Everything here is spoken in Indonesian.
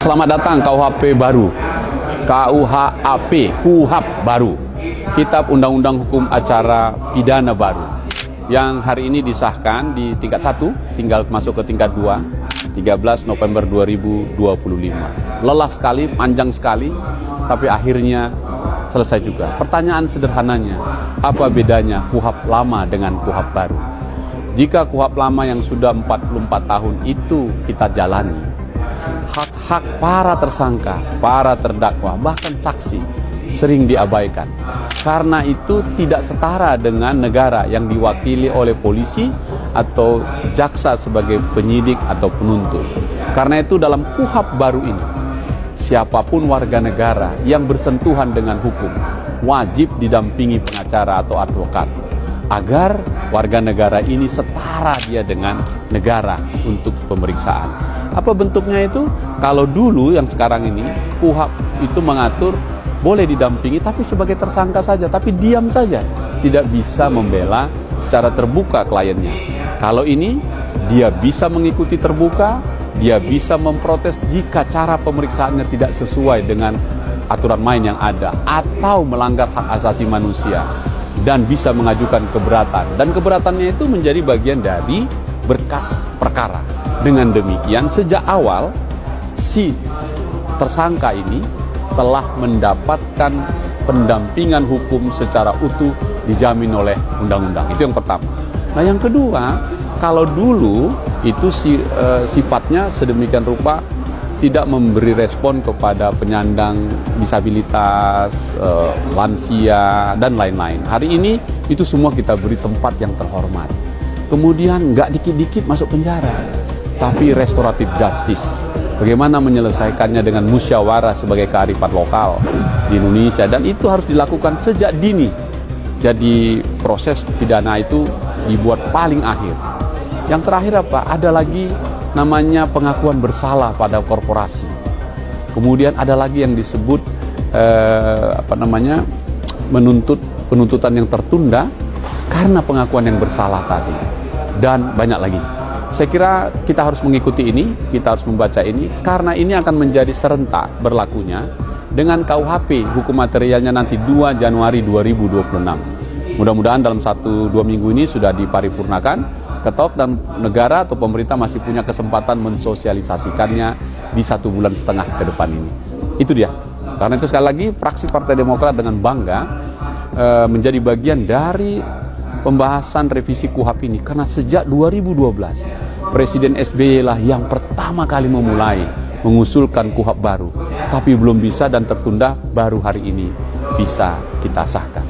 Selamat datang KUHP baru, KUHP baru, Kitab Undang-Undang Hukum Acara Pidana baru, yang hari ini disahkan di tingkat 1, tinggal masuk ke tingkat 2, 13 November 2025. Lelah sekali, panjang sekali, tapi akhirnya selesai juga. Pertanyaan sederhananya, apa bedanya KUHP lama dengan KUHP baru? Jika KUHP lama yang sudah 44 tahun itu kita jalani, hak-hak para tersangka, para terdakwa, bahkan saksi sering diabaikan. Karena itu tidak setara dengan negara yang diwakili oleh polisi atau jaksa sebagai penyidik atau penuntut. Karena itu dalam KUHP baru ini, siapapun warga negara yang bersentuhan dengan hukum wajib didampingi pengacara atau advokat, agar warga negara ini setara dia dengan negara untuk pemeriksaan. Apa bentuknya itu? Kalau dulu yang sekarang ini KUHP itu mengatur boleh didampingi tapi sebagai tersangka saja, tapi diam saja, tidak bisa membela secara terbuka kliennya. Kalau ini dia bisa mengikuti terbuka, dia bisa memprotes jika cara pemeriksaannya tidak sesuai dengan aturan main yang ada atau melanggar hak asasi manusia, dan bisa mengajukan keberatan, dan keberatannya itu menjadi bagian dari berkas perkara. Dengan demikian sejak awal si tersangka ini telah mendapatkan pendampingan hukum secara utuh dijamin oleh undang-undang. Itu yang pertama. Nah, yang kedua, kalau dulu itu sifatnya sedemikian rupa tidak memberi respon kepada penyandang disabilitas, lansia, dan lain-lain. Hari ini itu semua kita beri tempat yang terhormat. Kemudian nggak dikit-dikit masuk penjara, tapi restoratif justice. Bagaimana menyelesaikannya dengan musyawarah sebagai kearifan lokal di Indonesia, dan itu harus dilakukan sejak dini. Jadi proses pidana itu dibuat paling akhir. Yang terakhir apa? Ada lagi namanya pengakuan bersalah pada korporasi. Kemudian ada lagi yang disebut penuntutan yang tertunda karena pengakuan yang bersalah tadi, dan banyak lagi. Saya kira kita harus mengikuti ini, kita harus membaca ini, karena ini akan menjadi serentak berlakunya dengan KUHP hukum materialnya nanti 2 Januari 2026. Mudah-mudahan dalam 1-2 minggu ini sudah diparipurnakan, ketok, dan negara atau pemerintah masih punya kesempatan mensosialisasikannya di 1,5 bulan ke depan ini. Itu dia. Karena itu sekali lagi fraksi Partai Demokrat dengan bangga menjadi bagian dari pembahasan revisi KUHP ini, karena sejak 2012 Presiden SBY lah yang pertama kali memulai mengusulkan KUHP baru, tapi belum bisa dan tertunda, baru hari ini bisa kita sahkan.